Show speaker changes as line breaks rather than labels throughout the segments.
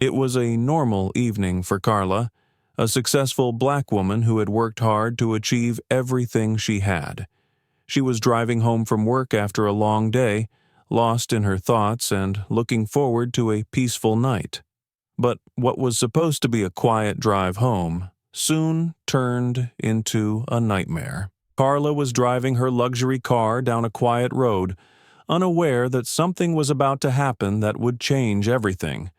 It was a normal evening for Carla, a successful black woman who had worked hard to achieve everything she had. She was driving home from work after a long day, lost in her thoughts and looking forward to a peaceful night. But what was supposed to be a quiet drive home soon turned into a nightmare. Carla was driving her luxury car down a quiet road, unaware that something was about to happen that would change everything.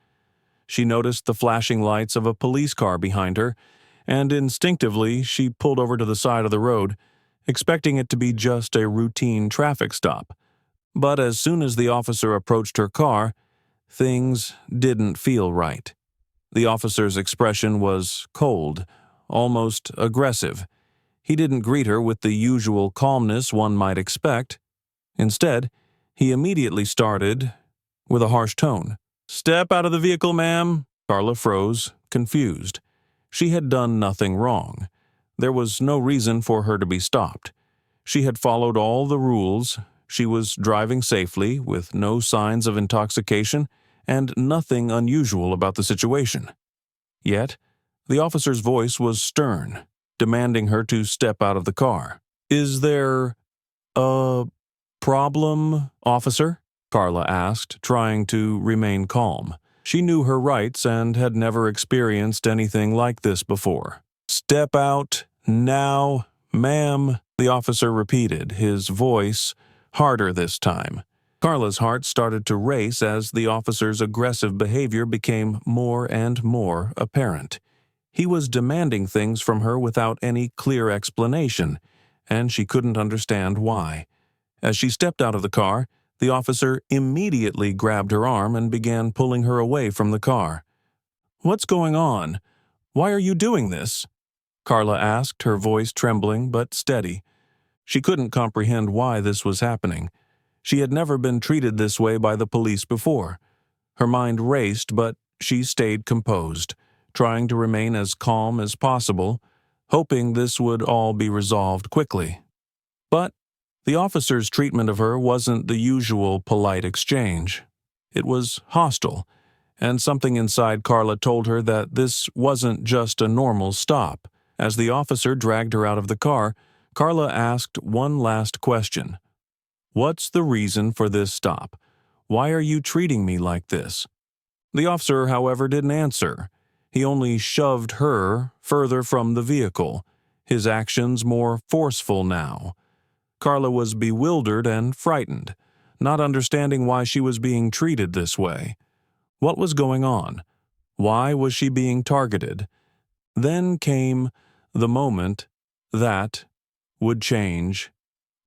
She noticed the flashing lights of a police car behind her, and instinctively she pulled over to the side of the road, expecting it to be just a routine traffic stop. But as soon as the officer approached her car, things didn't feel right. The officer's expression was cold, almost aggressive. He didn't greet her with the usual calmness one might expect. Instead, he immediately started with a harsh tone. "Step out of the vehicle, ma'am." Carla froze, confused. She had done nothing wrong. There was no reason for her to be stopped. She had followed all the rules. She was driving safely, with no signs of intoxication, and nothing unusual about the situation. Yet, the officer's voice was stern, demanding her to step out of the car. "Is there a problem, officer?" Carla asked, trying to remain calm. She knew her rights and had never experienced anything like this before. "Step out now, ma'am," the officer repeated, his voice harder this time. Carla's heart started to race as the officer's aggressive behavior became more and more apparent. He was demanding things from her without any clear explanation, and she couldn't understand why. As she stepped out of the car, the officer immediately grabbed her arm and began pulling her away from the car. "What's going on? Why are you doing this?" Carla asked, her voice trembling but steady. She couldn't comprehend why this was happening. She had never been treated this way by the police before. Her mind raced, but she stayed composed, trying to remain as calm as possible, hoping this would all be resolved quickly. But the officer's treatment of her wasn't the usual polite exchange. It was hostile, and something inside Carla told her that this wasn't just a normal stop. As the officer dragged her out of the car, Carla asked one last question. "What's the reason for this stop? Why are you treating me like this?" The officer, however, didn't answer. He only shoved her further from the vehicle, his actions more forceful now. Carla was bewildered and frightened, not understanding why she was being treated this way. What was going on? Why was she being targeted? Then came the moment that would change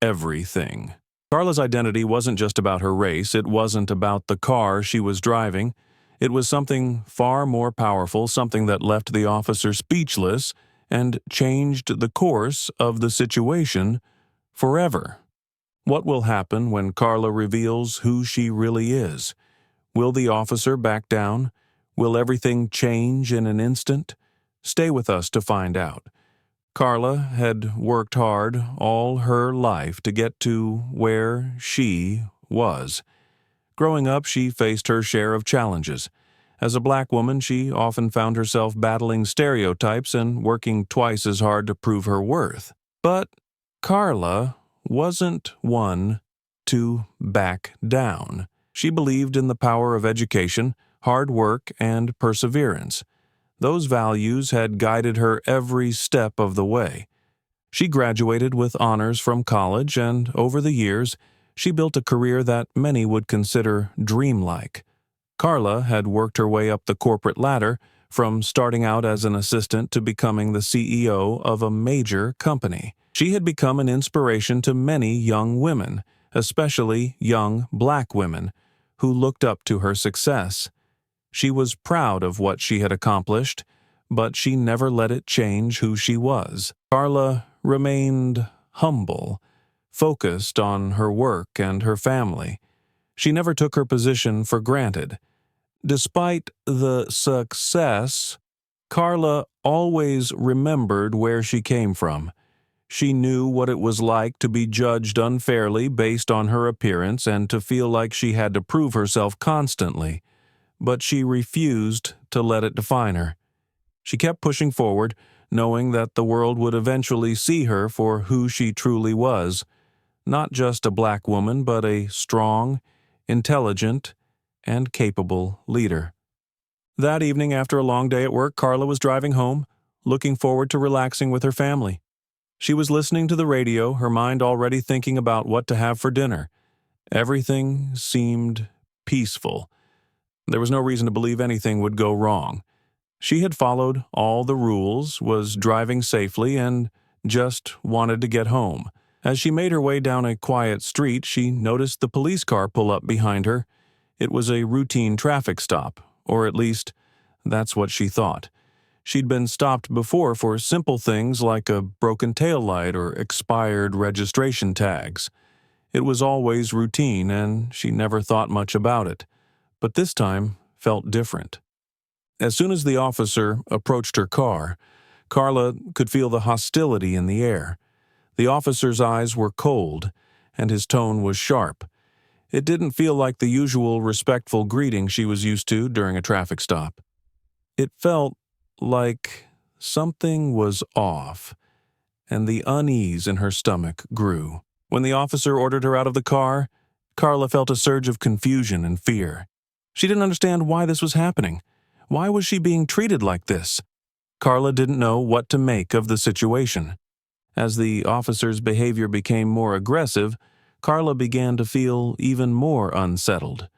everything. Carla's identity wasn't just about her race. It wasn't about the car she was driving. It was something far more powerful, something that left the officer speechless and changed the course of the situation forever. What will happen when Carla reveals who she really is? Will the officer back down? Will everything change in an instant? Stay with us to find out. Carla had worked hard all her life to get to where she was. Growing up, she faced her share of challenges. As a black woman, she often found herself battling stereotypes and working twice as hard to prove her worth. But Carla wasn't one to back down. She believed in the power of education, hard work, and perseverance. Those values had guided her every step of the way. She graduated with honors from college, and over the years, she built a career that many would consider dreamlike. Carla had worked her way up the corporate ladder, from starting out as an assistant to becoming the CEO of a major company. She had become an inspiration to many young women, especially young black women, who looked up to her success. She was proud of what she had accomplished, but she never let it change who she was. Carla remained humble, focused on her work and her family. She never took her position for granted. Despite the success, Carla always remembered where she came from. She knew what it was like to be judged unfairly based on her appearance and to feel like she had to prove herself constantly. but she refused to let it define her. She kept pushing forward, knowing that the world would eventually see her for who she truly was, not just a black woman, but a strong, intelligent, and capable leader. That evening, after a long day at work, Carla was driving home, looking forward to relaxing with her family. She was listening to the radio, her mind already thinking about what to have for dinner. Everything seemed peaceful. There was no reason to believe anything would go wrong. She had followed all the rules, was driving safely, and just wanted to get home. As she made her way down a quiet street, she noticed the police car pull up behind her. It was a routine traffic stop, or at least, that's what she thought. She'd been stopped before for simple things like a broken taillight or expired registration tags. It was always routine, and she never thought much about it. But this time felt different. As soon as the officer approached her car, Carla could feel the hostility in the air. The officer's eyes were cold, and his tone was sharp. It didn't feel like the usual respectful greeting she was used to during a traffic stop. It felt like something was off, and the unease in her stomach grew. When the officer ordered her out of the car, Carla felt a surge of confusion and fear. She didn't understand why this was happening. Why was she being treated like this? Carla didn't know what to make of the situation. As the officer's behavior became more aggressive, Carla began to feel even more unsettled.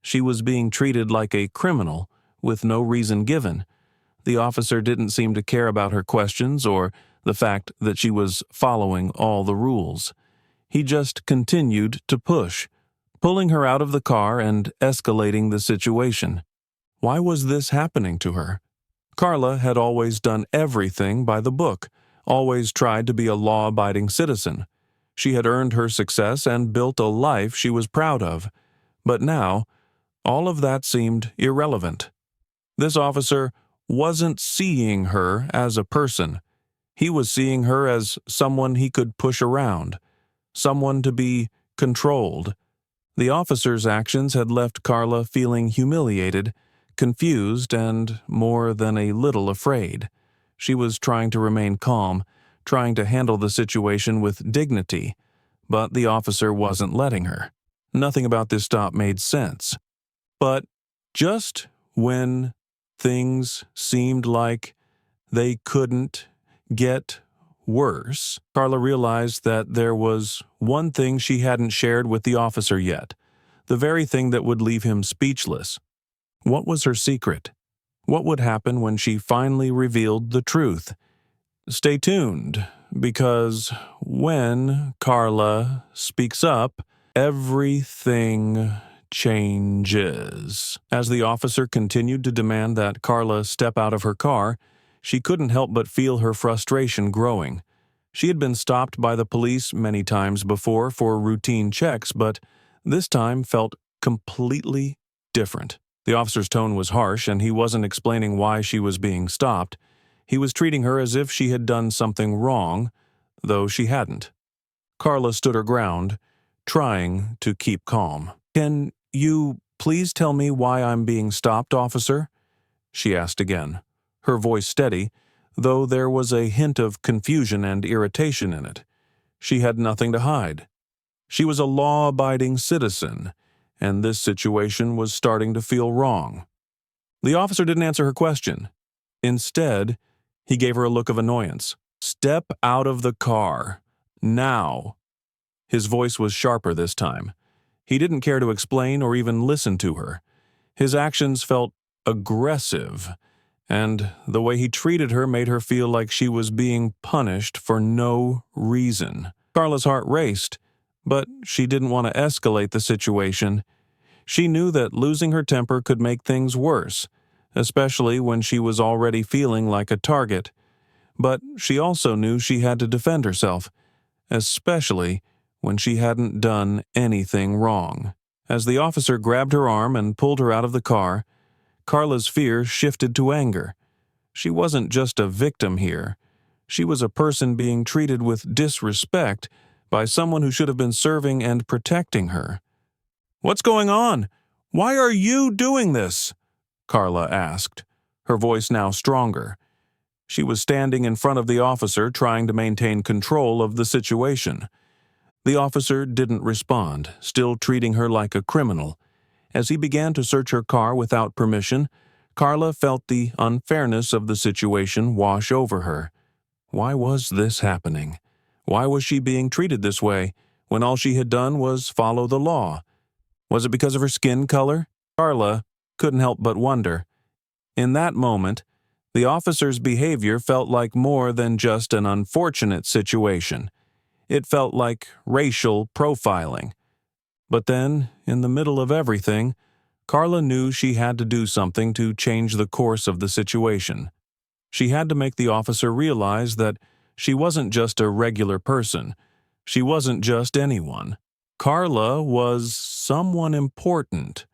She was being treated like a criminal, with no reason given. The officer didn't seem to care about her questions or the fact that she was following all the rules. He just continued to push, pulling her out of the car and escalating the situation. Why was this happening to her? Carla had always done everything by the book, always tried to be a law-abiding citizen. She had earned her success and built a life she was proud of. But now, all of that seemed irrelevant. This officer wasn't seeing her as a person. He was seeing her as someone he could push around, someone to be controlled. The officer's actions had left Carla feeling humiliated, confused, and more than a little afraid. She was trying to remain calm, trying to handle the situation with dignity, but the officer wasn't letting her. Nothing about this stop made sense. But just when things seemed like they couldn't get worse, Carla realized that there was one thing she hadn't shared with the officer yet, the very thing that would leave him speechless. What was her secret? What would happen when she finally revealed the truth? Stay tuned, because when Carla speaks up, everything changes. As the officer continued to demand that Carla step out of her car, she couldn't help but feel her frustration growing. She had been stopped by the police many times before for routine checks, but this time felt completely different. The officer's tone was harsh, and he wasn't explaining why she was being stopped. He was treating her as if she had done something wrong, though she hadn't. Carla stood her ground, trying to keep calm. "Can you please tell me why I'm being stopped, officer?" she asked again, her voice steady, though there was a hint of confusion and irritation in it. She had nothing to hide. She was a law-abiding citizen, and this situation was starting to feel wrong. The officer didn't answer her question. Instead, he gave her a look of annoyance. "Step out of the car. Now." His voice was sharper this time. He didn't care to explain or even listen to her. His actions felt aggressive, and the way he treated her made her feel like she was being punished for no reason. Carla's heart raced, but she didn't want to escalate the situation. She knew that losing her temper could make things worse, especially when she was already feeling like a target. But she also knew she had to defend herself, especially when she hadn't done anything wrong. As the officer grabbed her arm and pulled her out of the car, Carla's fear shifted to anger. She wasn't just a victim here. She was a person being treated with disrespect by someone who should have been serving and protecting her. "What's going on? Why are you doing this?" Carla asked, her voice now stronger. She was standing in front of the officer trying to maintain control of the situation. The officer didn't respond, still treating her like a criminal. As he began to search her car without permission, Carla felt the unfairness of the situation wash over her. Why was this happening? Why was she being treated this way when all she had done was follow the law? Was it because of her skin color? Carla couldn't help but wonder. In that moment, the officer's behavior felt like more than just an unfortunate situation. It felt like racial profiling. But then, in the middle of everything, Carla knew she had to do something to change the course of the situation. She had to make the officer realize that she wasn't just a regular person. She wasn't just anyone. Carla was someone important.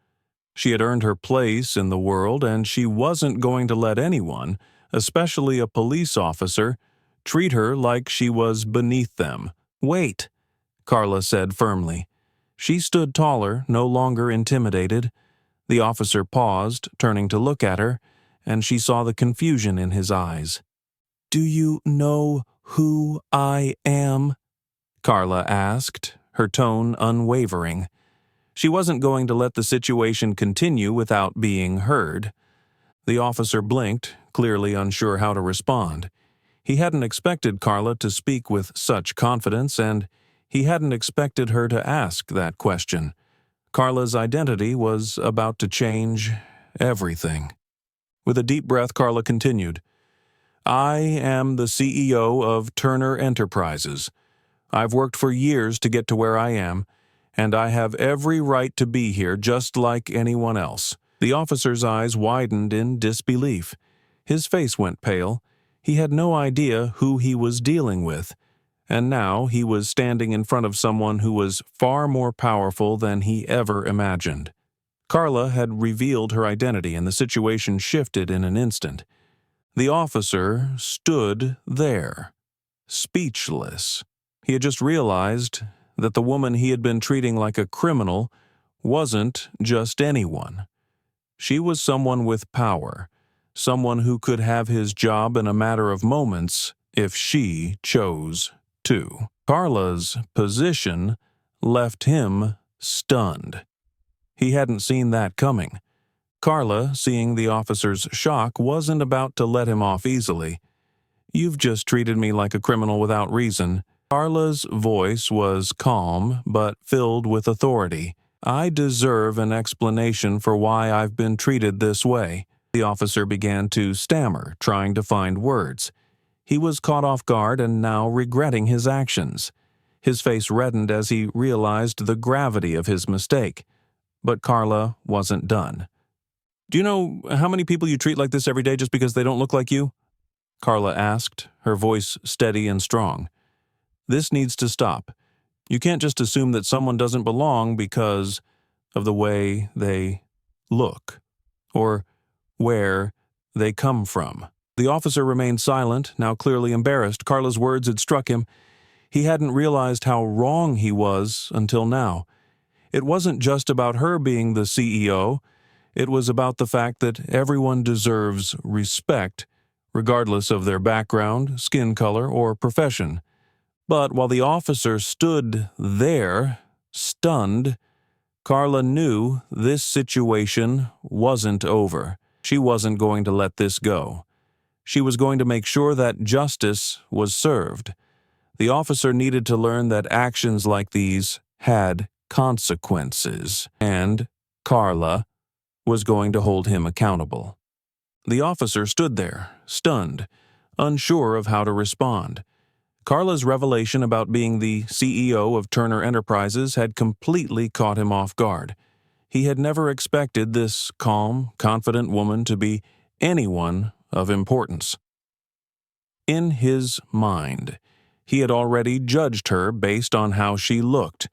She had earned her place in the world, and she wasn't going to let anyone, especially a police officer, treat her like she was beneath them. "Wait," Carla said firmly. She stood taller, no longer intimidated. The officer paused, turning to look at her, and she saw the confusion in his eyes. "Do you know who I am?" Carla asked, her tone unwavering. She wasn't going to let the situation continue without being heard. The officer blinked, clearly unsure how to respond. He hadn't expected Carla to speak with such confidence, and he hadn't expected her to ask that question. Carla's identity was about to change everything. With a deep breath, Carla continued, "I am the CEO of Turner Enterprises. I've worked for years to get to where I am, and I have every right to be here just like anyone else." The officer's eyes widened in disbelief. His face went pale. He had no idea who he was dealing with, and now he was standing in front of someone who was far more powerful than he ever imagined. Carla had revealed her identity, and the situation shifted in an instant. The officer stood there, speechless. He had just realized that the woman he had been treating like a criminal wasn't just anyone. She was someone with power, someone who could have his job in a matter of moments if she chose to. Carla's position left him stunned. He hadn't seen that coming. Carla, seeing the officer's shock, wasn't about to let him off easily. "You've just treated me like a criminal without reason." Carla's voice was calm but filled with authority. "I deserve an explanation for why I've been treated this way." The officer began to stammer, trying to find words. He was caught off guard and now regretting his actions. His face reddened as he realized the gravity of his mistake. But Carla wasn't done. "Do you know how many people you treat like this every day just because they don't look like you?" Carla asked, her voice steady and strong. "This needs to stop. You can't just assume that someone doesn't belong because of the way they look or where they come from." The officer remained silent, now clearly embarrassed. Carla's words had struck him. He hadn't realized how wrong he was until now. It wasn't just about her being the CEO. It was about the fact that everyone deserves respect, regardless of their background, skin color, or profession. But while the officer stood there, stunned, Carla knew this situation wasn't over. She wasn't going to let this go. She was going to make sure that justice was served. The officer needed to learn that actions like these had consequences, and Carla was going to hold him accountable. The officer stood there, stunned, unsure of how to respond. Carla's revelation about being the CEO of Turner Enterprises had completely caught him off guard. He had never expected this calm, confident woman to be anyone of importance. In his mind, he had already judged her based on how she looked,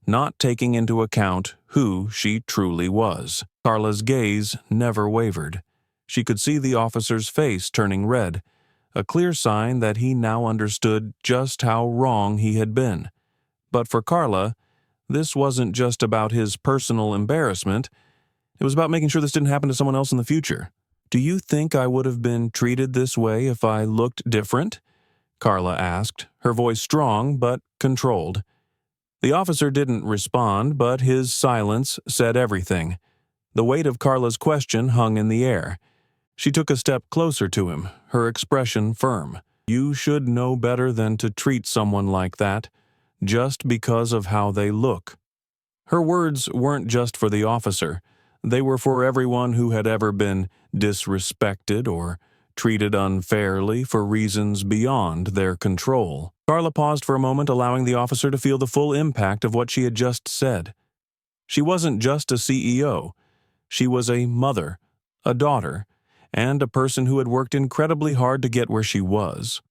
not taking into account who she truly was. Carla's gaze never wavered. She could see the officer's face turning red, a clear sign that he now understood just how wrong he had been. But for Carla, this wasn't just about his personal embarrassment. It was about making sure this didn't happen to someone else in the future. Do you think I would have been treated this way if I looked different? Carla asked, her voice strong but controlled. The officer didn't respond, but his silence said everything. The weight of Carla's question hung in the air. She took a step closer to him, her expression firm. You should know better than to treat someone like that, just because of how they look. Her words weren't just for the officer. They were for everyone who had ever been disrespected or treated unfairly for reasons beyond their control. Carla paused for a moment, allowing the officer to feel the full impact of what she had just said. She wasn't just a CEO. She was a mother, a daughter, and a person who had worked incredibly hard to get where she was.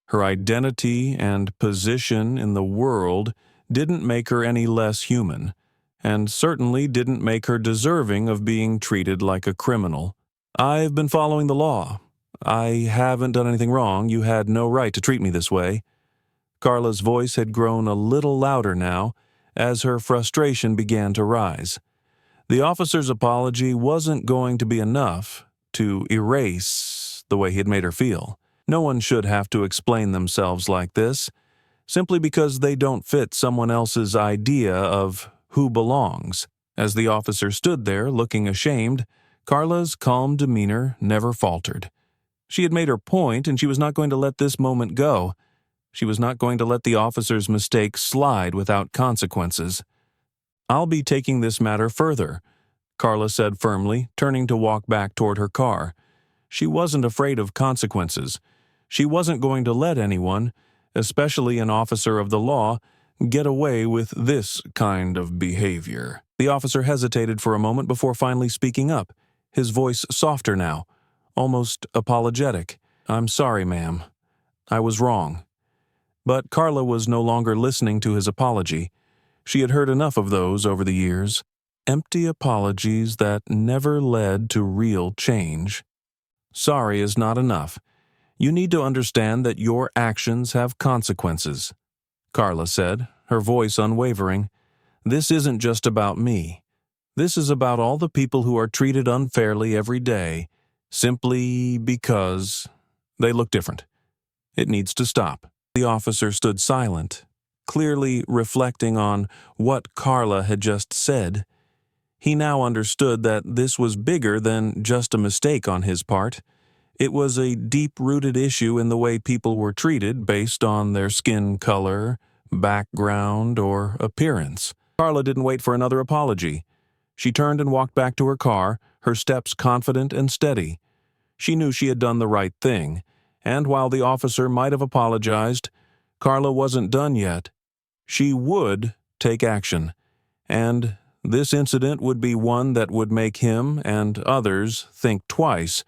Her identity and position in the world didn't make her any less human, and certainly didn't make her deserving of being treated like a criminal. I've been following the law. I haven't done anything wrong. You had no right to treat me this way. Carla's voice had grown a little louder now, as her frustration began to rise. The officer's apology wasn't going to be enough to erase the way he had made her feel. No one should have to explain themselves like this, simply because they don't fit someone else's idea of who belongs. As the officer stood there, looking ashamed, Carla's calm demeanor never faltered. She had made her point, and she was not going to let this moment go. She was not going to let the officer's mistake slide without consequences. I'll be taking this matter further, Carla said firmly, turning to walk back toward her car. She wasn't afraid of consequences. She wasn't going to let anyone, especially an officer of the law, get away with this kind of behavior. The officer hesitated for a moment before finally speaking up, his voice softer now, almost apologetic. I'm sorry, ma'am. I was wrong. But Carla was no longer listening to his apology. She had heard enough of those over the years. Empty apologies that never led to real change. Sorry is not enough. You need to understand that your actions have consequences, Carla said, her voice unwavering. This isn't just about me. This is about all the people who are treated unfairly every day, simply because they look different. It needs to stop. The officer stood silent, clearly reflecting on what Carla had just said. He now understood that this was bigger than just a mistake on his part. It was a deep-rooted issue in the way people were treated based on their skin color, background, or appearance. Carla didn't wait for another apology. She turned and walked back to her car, her steps confident and steady. She knew she had done the right thing, and while the officer might have apologized, Carla wasn't done yet. She would take action, and this incident would be one that would make him and others think twice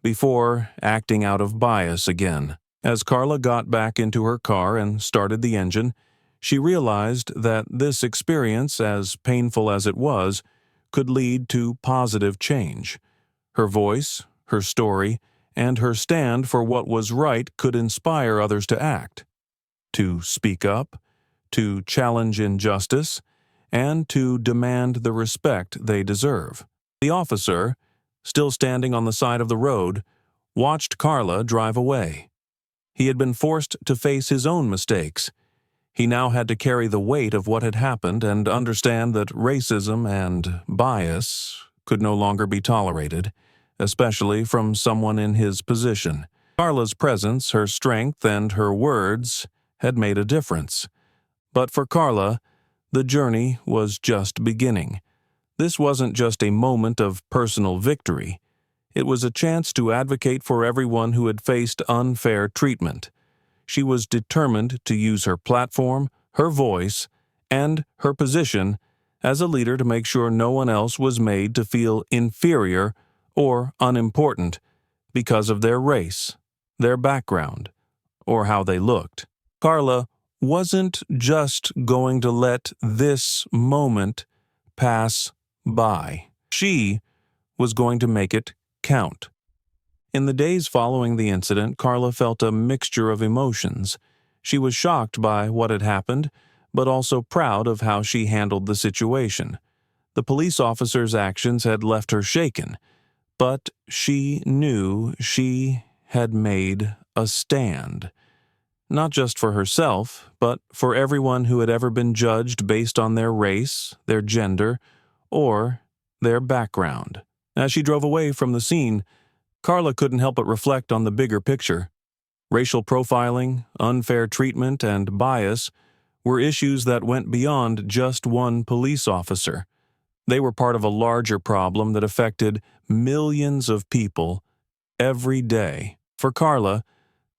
before acting out of bias again. As Carla got back into her car and started the engine, she realized that this experience, as painful as it was, could lead to positive change. Her voice, her story, and her stand for what was right could inspire others to act, to speak up, to challenge injustice, and to demand the respect they deserve. The officer, still standing on the side of the road, watched Carla drive away. He had been forced to face his own mistakes. He now had to carry the weight of what had happened and understand that racism and bias could no longer be tolerated, especially from someone in his position. Carla's presence, her strength, and her words had made a difference. But for Carla, the journey was just beginning. This wasn't just a moment of personal victory. It was a chance to advocate for everyone who had faced unfair treatment. She was determined to use her platform, her voice, and her position as a leader to make sure no one else was made to feel inferior or unimportant because of their race, their background, or how they looked. Carla wasn't just going to let this moment pass by. She was going to make it count. In the days following the incident, Carla felt a mixture of emotions. She was shocked by what had happened, but also proud of how she handled the situation. The police officer's actions had left her shaken, but she knew she had made a stand. Not just for herself, but for everyone who had ever been judged based on their race, their gender, or their background. As she drove away from the scene, Carla couldn't help but reflect on the bigger picture. Racial profiling, unfair treatment, and bias were issues that went beyond just one police officer. They were part of a larger problem that affected millions of people every day. For Carla,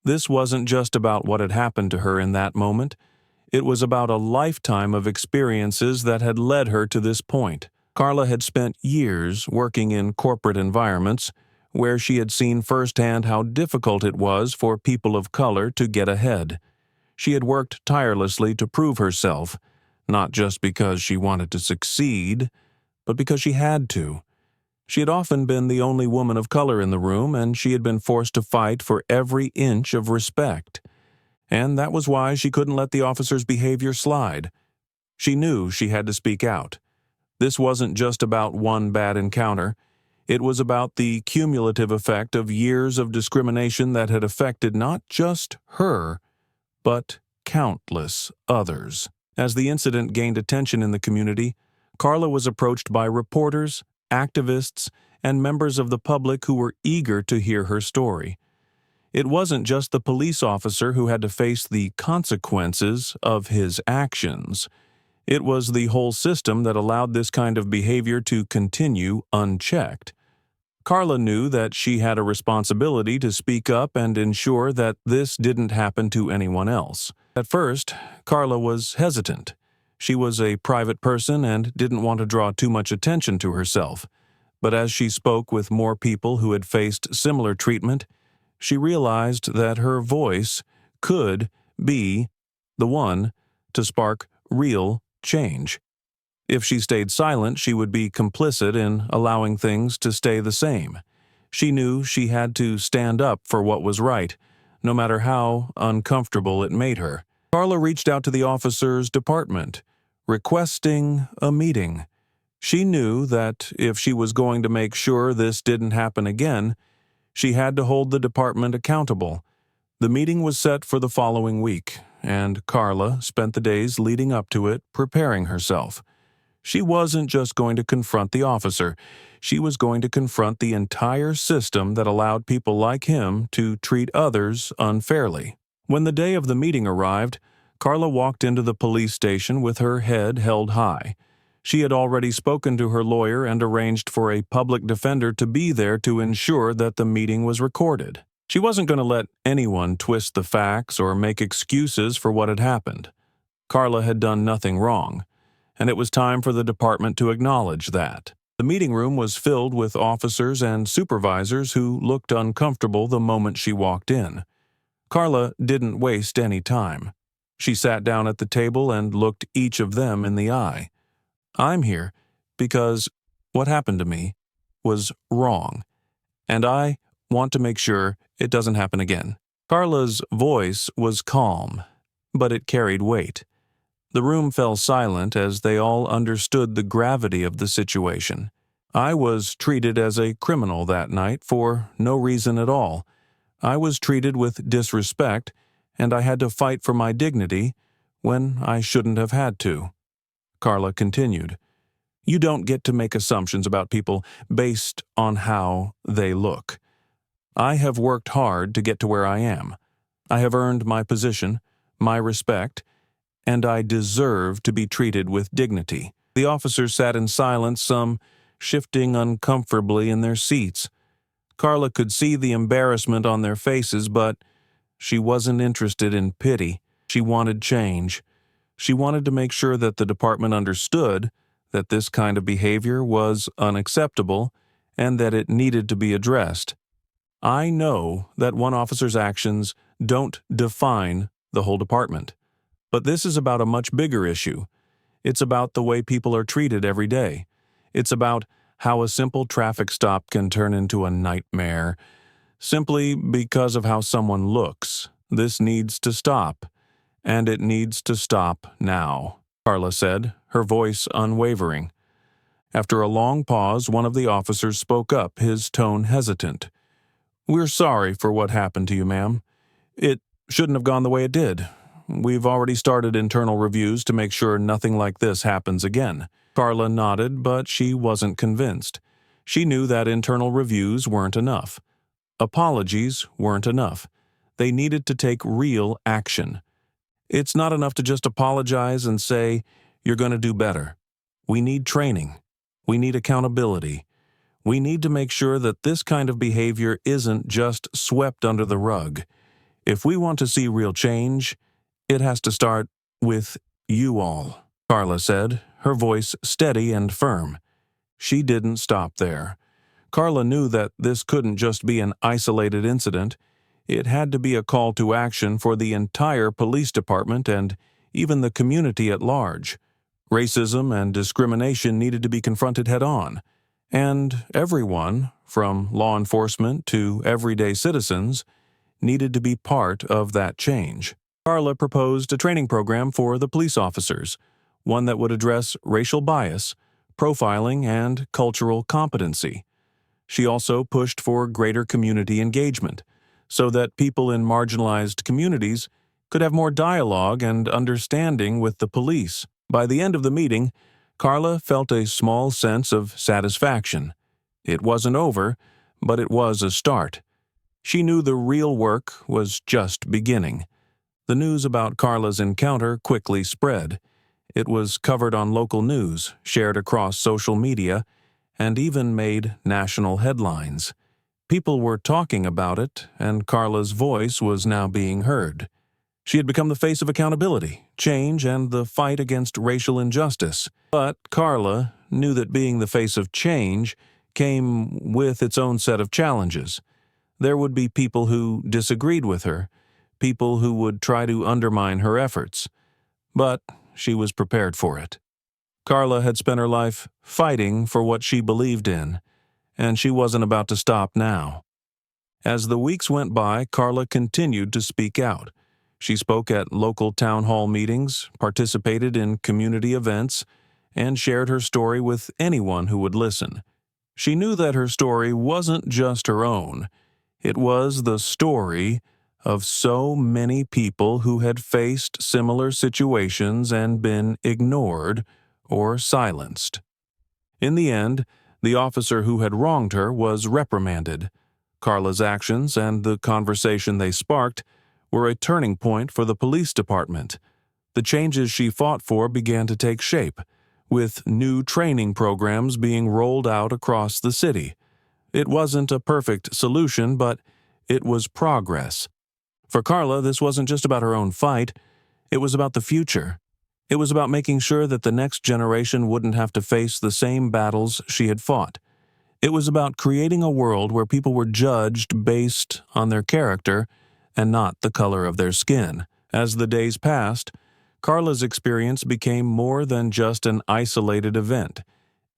this wasn't just about what had happened to her in that moment. It was about a lifetime of experiences that had led her to this point. Carla had spent years working in corporate environments where she had seen firsthand how difficult it was for people of color to get ahead. She had worked tirelessly to prove herself, not just because she wanted to succeed, but because she had to. She had often been the only woman of color in the room, and she had been forced to fight for every inch of respect. And that was why she couldn't let the officer's behavior slide. She knew she had to speak out. This wasn't just about one bad encounter. It was about the cumulative effect of years of discrimination that had affected not just her, but countless others. As the incident gained attention in the community, Carla was approached by reporters, activists, and members of the public who were eager to hear her story. It wasn't just the police officer who had to face the consequences of his actions. It was the whole system that allowed this kind of behavior to continue unchecked. Carla knew that she had a responsibility to speak up and ensure that this didn't happen to anyone else. At first, Carla was hesitant. She was a private person and didn't want to draw too much attention to herself. But as she spoke with more people who had faced similar treatment, she realized that her voice could be the one to spark real change. If she stayed silent, she would be complicit in allowing things to stay the same. She knew she had to stand up for what was right, no matter how uncomfortable it made her. Carla reached out to the officer's department, requesting a meeting. She knew that if she was going to make sure this didn't happen again, she had to hold the department accountable. The meeting was set for the following week, and Carla spent the days leading up to it preparing herself. She wasn't just going to confront the officer. She was going to confront the entire system that allowed people like him to treat others unfairly. When the day of the meeting arrived, Carla walked into the police station with her head held high. She had already spoken to her lawyer and arranged for a public defender to be there to ensure that the meeting was recorded. She wasn't going to let anyone twist the facts or make excuses for what had happened. Carla had done nothing wrong, and it was time for the department to acknowledge that. The meeting room was filled with officers and supervisors who looked uncomfortable the moment she walked in. Carla didn't waste any time. She sat down at the table and looked each of them in the eye. "I'm here because what happened to me was wrong, and I want to make sure it doesn't happen again." Carla's voice was calm, but it carried weight. The room fell silent as they all understood the gravity of the situation. "I was treated as a criminal that night for no reason at all. I was treated with disrespect, and I had to fight for my dignity when I shouldn't have had to." Carla continued, "You don't get to make assumptions about people based on how they look. I have worked hard to get to where I am. I have earned my position, my respect, and I deserve to be treated with dignity." The officers sat in silence, some shifting uncomfortably in their seats. Carla could see the embarrassment on their faces, but she wasn't interested in pity. She wanted change. She wanted to make sure that the department understood that this kind of behavior was unacceptable and that it needed to be addressed. "I know that one officer's actions don't define the whole department, but this is about a much bigger issue. It's about the way people are treated every day. It's about how a simple traffic stop can turn into a nightmare simply because of how someone looks. This needs to stop, and it needs to stop now," Carla said, her voice unwavering. After a long pause, one of the officers spoke up, his tone hesitant. "We're sorry for what happened to you, ma'am. It shouldn't have gone the way it did. We've already started internal reviews to make sure nothing like this happens again." Carla nodded, but she wasn't convinced. She knew that internal reviews weren't enough. Apologies weren't enough. They needed to take real action. It's not enough to just apologize and say, "You're going to do better." We need training. We need accountability. We need to make sure that this kind of behavior isn't just swept under the rug. If we want to see real change, it has to start with you all, Carla said, her voice steady and firm. She didn't stop there. Carla knew that this couldn't just be an isolated incident. It had to be a call to action for the entire police department and even the community at large. Racism and discrimination needed to be confronted head-on, and everyone, from law enforcement to everyday citizens, needed to be part of that change. Carla proposed a training program for the police officers, one that would address racial bias, profiling, and cultural competency. She also pushed for greater community engagement, so that people in marginalized communities could have more dialogue and understanding with the police. By the end of the meeting, Carla felt a small sense of satisfaction. It wasn't over, but it was a start. She knew the real work was just beginning. The news about Carla's encounter quickly spread. It was covered on local news, shared across social media, and even made national headlines. People were talking about it, and Carla's voice was now being heard. She had become the face of accountability, change, and the fight against racial injustice. But Carla knew that being the face of change came with its own set of challenges. There would be people who disagreed with her, people who would try to undermine her efforts. But she was prepared for it. Carla had spent her life fighting for what she believed in, and she wasn't about to stop now. As the weeks went by, Carla continued to speak out. She spoke at local town hall meetings, participated in community events, and shared her story with anyone who would listen. She knew that her story wasn't just her own. It was the story of so many people who had faced similar situations and been ignored or silenced. In the end, the officer who had wronged her was reprimanded. Carla's actions and the conversation they sparked were a turning point for the police department. The changes she fought for began to take shape, with new training programs being rolled out across the city. It wasn't a perfect solution, but it was progress. For Carla, this wasn't just about her own fight. It was about the future. It was about making sure that the next generation wouldn't have to face the same battles she had fought. It was about creating a world where people were judged based on their character and not the color of their skin. As the days passed, Carla's experience became more than just an isolated event.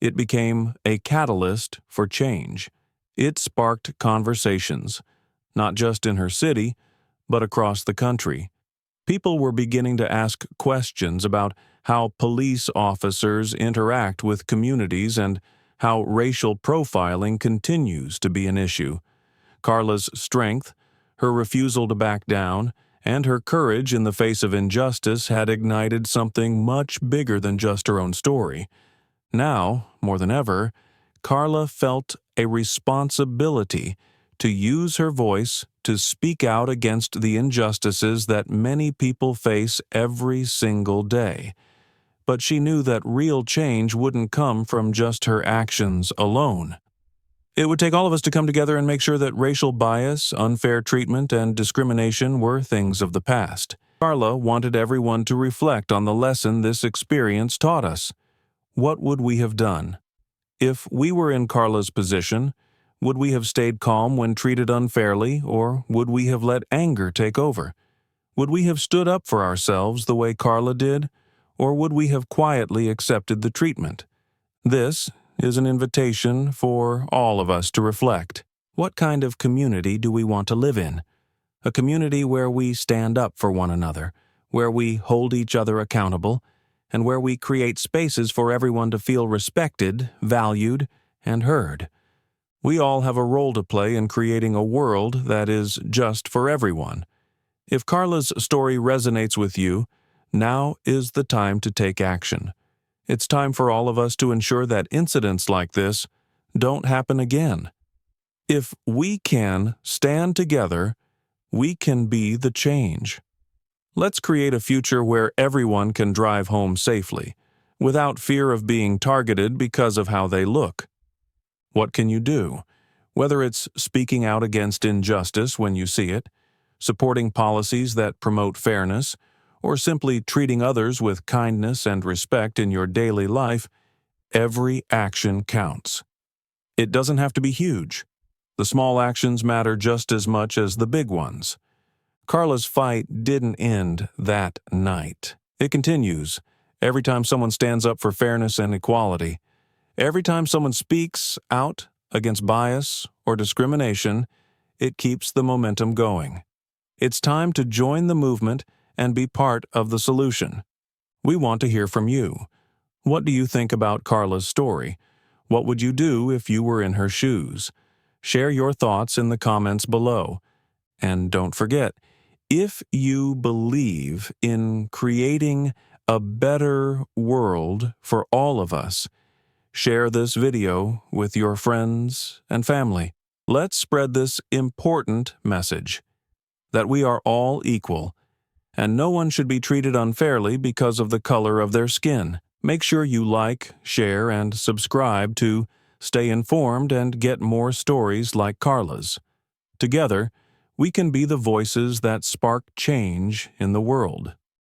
It became a catalyst for change. It sparked conversations, not just in her city, but across the country. People were beginning to ask questions about how police officers interact with communities and how racial profiling continues to be an issue. Carla's strength, her refusal to back down, and her courage in the face of injustice had ignited something much bigger than just her own story. Now, more than ever, Carla felt a responsibility to use her voice to speak out against the injustices that many people face every single day. But she knew that real change wouldn't come from just her actions alone. It would take all of us to come together and make sure that racial bias, unfair treatment, and discrimination were things of the past. Carla wanted everyone to reflect on the lesson this experience taught us. What would we have done? If we were in Carla's position, would we have stayed calm when treated unfairly, or would we have let anger take over? Would we have stood up for ourselves the way Carla did, or would we have quietly accepted the treatment? This is an invitation for all of us to reflect. What kind of community do we want to live in? A community where we stand up for one another, where we hold each other accountable, and where we create spaces for everyone to feel respected, valued, and heard. We all have a role to play in creating a world that is just for everyone. If Carla's story resonates with you, now is the time to take action. It's time for all of us to ensure that incidents like this don't happen again. If we can stand together, we can be the change. Let's create a future where everyone can drive home safely, without fear of being targeted because of how they look. What can you do? Whether it's speaking out against injustice when you see it, supporting policies that promote fairness, or simply treating others with kindness and respect in your daily life, every action counts. It doesn't have to be huge. The small actions matter just as much as the big ones. Carla's fight didn't end that night. It continues every time someone stands up for fairness and equality. Every time someone speaks out against bias or discrimination, it keeps the momentum going. It's time to join the movement and be part of the solution. We want to hear from you. What do you think about Carla's story? What would you do if you were in her shoes? Share your thoughts in the comments below. And don't forget, if you believe in creating a better world for all of us, share this video with your friends and family. Let's spread this important message that we are all equal, and no one should be treated unfairly because of the color of their skin. Make sure you like, share, and subscribe to stay informed and get more stories like Carla's. Together, we can be the voices that spark change in the world.